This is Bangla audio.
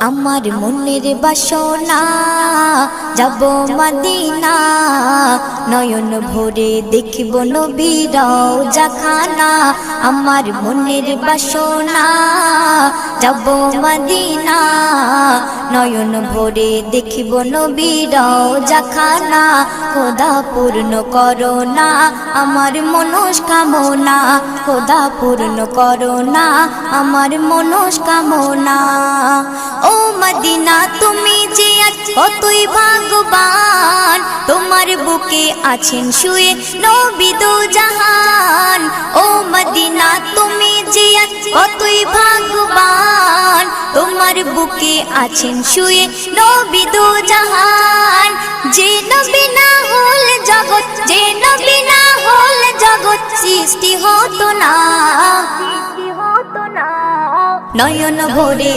আমার মনের বাসনা যাব মদিনা, নয়ন ভরে দেখিব নবীর রওজাখানা। আমার মনের বাসনা যাব মদিনা, নয়ন ভরে দেখিব নবীর রওজাখানা। খোদা পূর্ণ করো না আমার মনস্কামনা, খোদা পূর্ণ করো না আমার মনস্কামনা। ও মদিনা তুমি যে কতই ভাগ্যবান, তোমার বুকে আছেন শুয়ে নবী দো জাহান। ও মদিনা তুমি যে কতই ভাগ্যবান, তোমার বুকে আছেন শুয়ে নবী দো জাহান। যে নবী না হল জগৎ, যে নবী না হল জগৎ সৃষ্টি হতো না। নয়ন ভরে